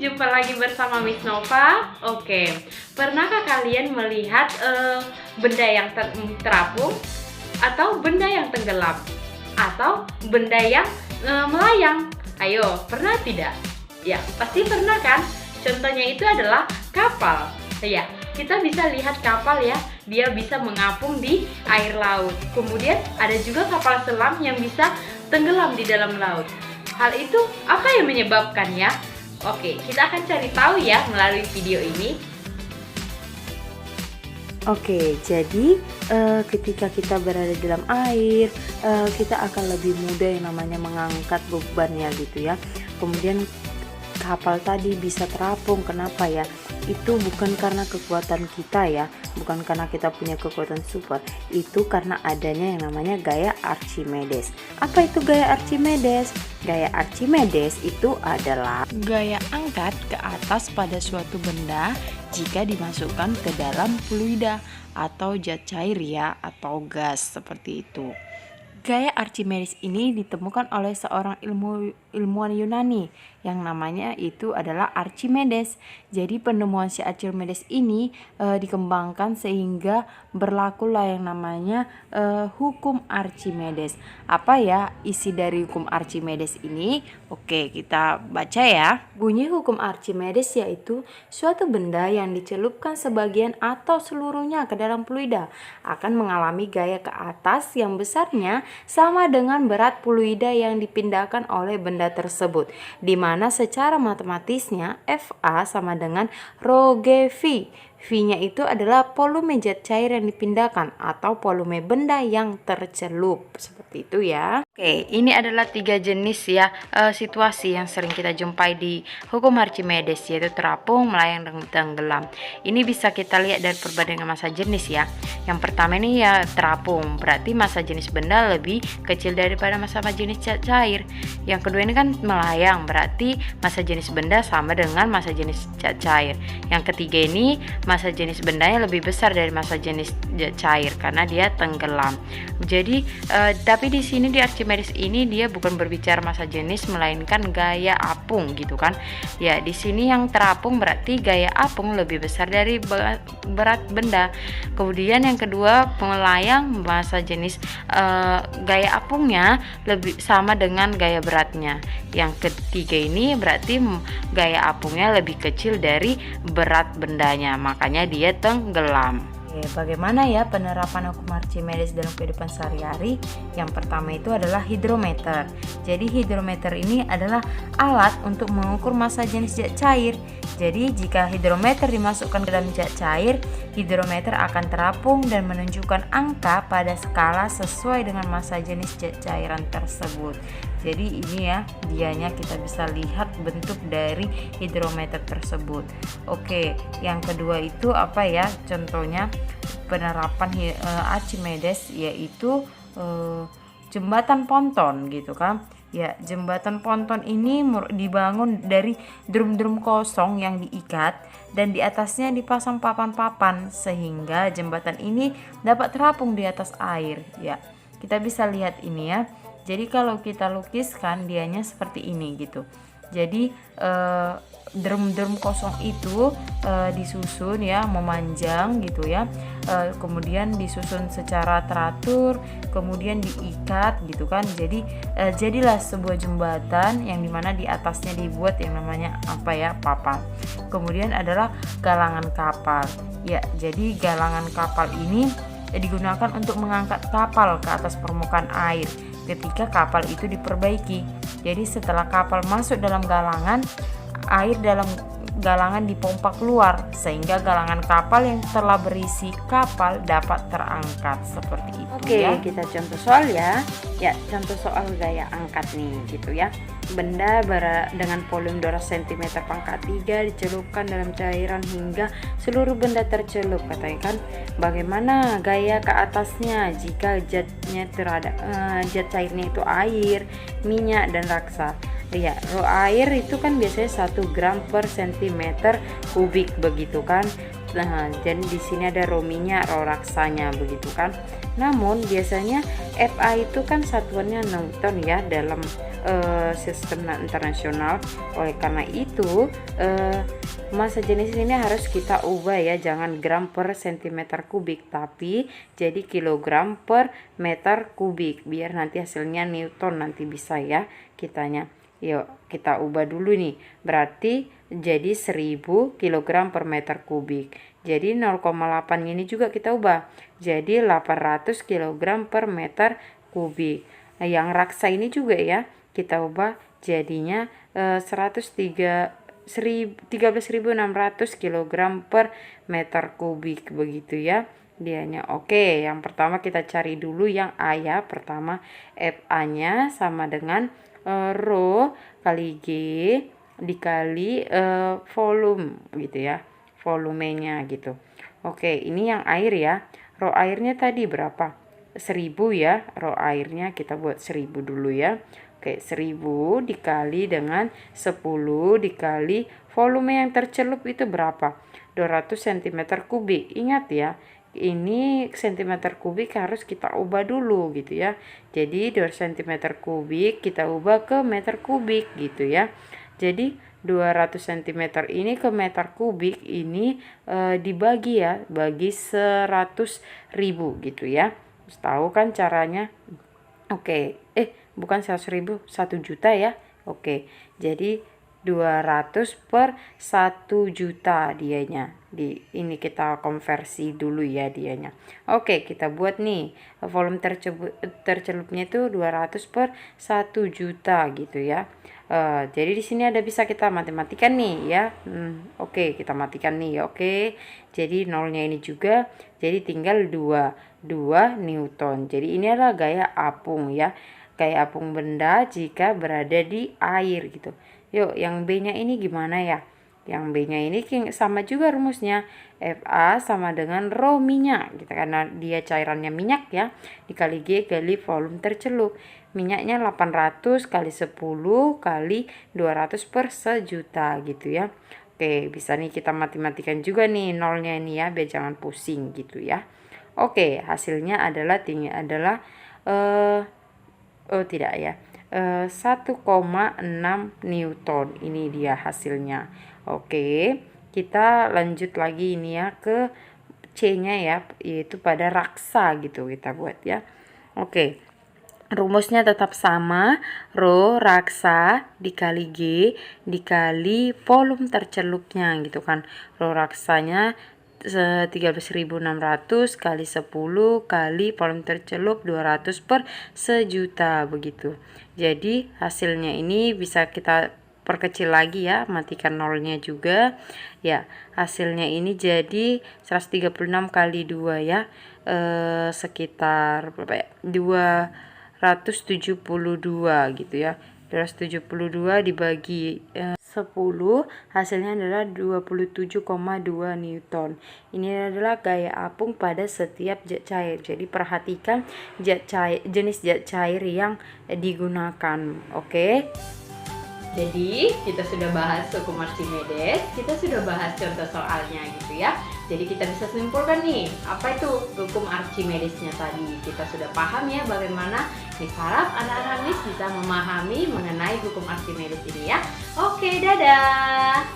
jumpa lagi bersama Miss Nova. Oke, pernahkah kalian melihat benda yang terapung atau benda yang tenggelam atau benda yang melayang? Ayo, pernah tidak? Ya, pasti pernah kan? Contohnya itu adalah kapal. Ya, kita bisa lihat kapal ya, dia bisa mengapung di air laut. Kemudian ada juga kapal selam yang bisa tenggelam di dalam laut. Hal itu apa yang menyebabkannya? Oke, kita akan cari tahu ya melalui video ini. Oke, jadi ketika kita berada di dalam air, kita akan lebih mudah yang namanya mengangkat bebannya gitu ya. Kemudian kapal tadi bisa terapung. Kenapa ya? Itu bukan karena kekuatan kita ya, bukan karena kita punya kekuatan super. Itu karena adanya yang namanya gaya Archimedes. Apa itu gaya Archimedes? Gaya Archimedes itu adalah gaya angkat ke atas pada suatu benda jika dimasukkan ke dalam fluida atau zat cair ya, atau gas seperti itu. Gaya Archimedes ini ditemukan oleh seorang ilmuwan Yunani yang namanya itu adalah Archimedes. Jadi penemuan si Archimedes ini dikembangkan sehingga berlakulah yang namanya hukum Archimedes. Apa ya isi dari hukum Archimedes ini? Oke, kita baca ya. Bunyi hukum Archimedes yaitu suatu benda yang dicelupkan sebagian atau seluruhnya ke dalam fluida akan mengalami gaya ke atas yang besarnya sama dengan berat fluida yang dipindahkan oleh benda tersebut, di mana secara matematisnya Fa sama dengan rho G V. V-nya itu adalah volume zat cair yang dipindahkan atau volume benda yang tercelup, seperti itu ya. Oke, ini adalah 3 jenis ya situasi yang sering kita jumpai di hukum Archimedes, yaitu terapung, melayang, dan tenggelam. Ini bisa kita lihat dari perbandingan massa jenis ya. Yang pertama ini ya terapung, berarti massa jenis benda lebih kecil daripada massa jenis zat cair. Yang kedua ini kan melayang, berarti massa jenis benda sama dengan massa jenis zat cair. Yang ketiga ini massa jenis bendanya lebih besar dari massa jenis cair karena dia tenggelam. Jadi tapi di sini di Archimedes ini dia bukan berbicara massa jenis melainkan gaya apung gitu kan. Ya, di sini yang terapung berarti gaya apung lebih besar dari berat benda. Kemudian yang kedua melayang, massa jenis gaya apungnya lebih sama dengan gaya beratnya. Yang ketiga ini berarti gaya apungnya lebih kecil dari berat bendanya, makanya dia tenggelam. Oke, bagaimana ya penerapan hukum Archimedes dalam kehidupan sehari-hari? Yang pertama itu adalah hidrometer. Jadi hidrometer ini adalah alat untuk mengukur massa jenis zat cair. Jadi jika hidrometer dimasukkan ke dalam zat cair, hidrometer akan terapung dan menunjukkan angka pada skala sesuai dengan massa jenis zat cairan tersebut. Jadi ini ya dianya, kita bisa lihat bentuk dari hidrometer tersebut. Oke, yang kedua itu apa ya? Contohnya penerapan Archimedes yaitu jembatan ponton gitu kan. Ya, jembatan ponton ini dibangun dari drum-drum kosong yang diikat dan di atasnya dipasang papan-papan sehingga jembatan ini dapat terapung di atas air. Ya, kita bisa lihat ini ya. Jadi kalau kita lukiskan dianya seperti ini gitu. Jadi drum-drum kosong itu disusun ya memanjang gitu ya. Kemudian disusun secara teratur, kemudian diikat gitu kan. Jadi jadilah sebuah jembatan yang dimana di atasnya dibuat yang namanya apa ya, papan. Kemudian adalah galangan kapal. Ya, jadi galangan kapal ini digunakan untuk mengangkat kapal ke atas permukaan air ketika kapal itu diperbaiki. Jadi setelah kapal masuk dalam galangan, air dalam galangan dipompa keluar sehingga galangan kapal yang telah berisi kapal dapat terangkat seperti itu. Oke, ya. kita contoh soal ya. Ya, contoh soal gaya angkat nih gitu ya. Benda dengan volume 200 cm pangkat 3 dicelupkan dalam cairan hingga seluruh benda tercelup. Katakan bagaimana gaya ke atasnya jika zatnya zat cairnya itu air, minyak, dan raksa. Ya, air itu kan biasanya 1 gram per cm kubik begitu kan. Nah, jadi di sini ada rho minyak, rho raksanya begitu kan. Namun biasanya FA itu kan satuannya Newton ya dalam sistem internasional. Oleh karena itu massa jenis ini harus kita ubah ya, jangan gram per sentimeter kubik tapi jadi kilogram per meter kubik, biar nanti hasilnya Newton nanti bisa ya kitanya. Yuk kita ubah dulu nih, berarti jadi 1000 kg per meter kubik. Jadi 0,8 ini juga kita ubah jadi 800 kg per meter kubik. Nah, yang raksa ini juga ya kita ubah jadinya 13.600 kg per meter kubik begitu ya dianya. Oke, yang pertama kita cari dulu yang A ya. Pertama FA nya sama dengan rho kali G dikali volume gitu ya, volumenya gitu. Oke, ini yang air ya. Rho airnya tadi berapa? 1000 ya. Rho airnya kita buat 1000 dulu ya. Oke, 1000 dikali dengan 10 dikali volume yang tercelup itu berapa? 200 cm kubik. Ingat ya, ini cm kubik harus kita ubah dulu gitu ya. Jadi 2 cm kubik kita ubah ke meter kubik gitu ya. Jadi 200 cm ini ke meter kubik ini dibagi ya, bagi 100.000 gitu ya. Terus tahu kan caranya? Oke, bukan 100.000, 1 juta ya. Oke, jadi 200 per 1 juta dianya. Ini kita konversi dulu ya dianya. Oke, kita buat nih volume tercelupnya itu 200 per 1 juta gitu ya. Jadi di sini ada bisa kita matematikan nih ya. Oke, kita matikan nih ya. Oke, jadi nolnya ini juga jadi tinggal 2 Newton. Jadi ini adalah gaya apung ya, gaya apung benda jika berada di air gitu. Yuk, yang B-nya ini gimana ya? Yang B-nya ini sama juga rumusnya. FA sama dengan rho minyak gitu, karena dia cairannya minyak ya, dikali G kali volume tercelup. Minyaknya 800 kali 10 kali 200 per sejuta gitu ya. Oke, bisa nih kita matematikan juga nih nolnya ini ya, biar jangan pusing gitu ya. Oke, hasilnya adalah tidak ya, 1,6 Newton. Ini dia hasilnya. Oke, kita lanjut lagi ini ya ke C-nya ya, yaitu pada raksa gitu kita buat ya. Oke, rumusnya tetap sama, rho raksa dikali G dikali volume tercelupnya gitu kan. Rho raksanya 13.600 kali 10 kali volume tercelup 200 per sejuta begitu. Jadi hasilnya ini bisa kita perkecil lagi ya, matikan nolnya juga ya. Hasilnya ini jadi 136 kali 2 ya, sekitar berapa ya, 272 gitu ya. 272 dibagi 10, hasilnya adalah 27,2 Newton. Ini adalah gaya apung pada setiap zat cair. Jadi perhatikan jenis zat cair yang digunakan. Oke. Jadi kita sudah bahas hukum Archimedes, kita sudah bahas contoh soalnya gitu ya. Jadi kita bisa simpulkan nih, apa itu hukum Archimedesnya tadi. Kita sudah paham ya bagaimana. Miss harap anak-anak Miss bisa memahami mengenai hukum Archimedes ini ya. Oke, dadah.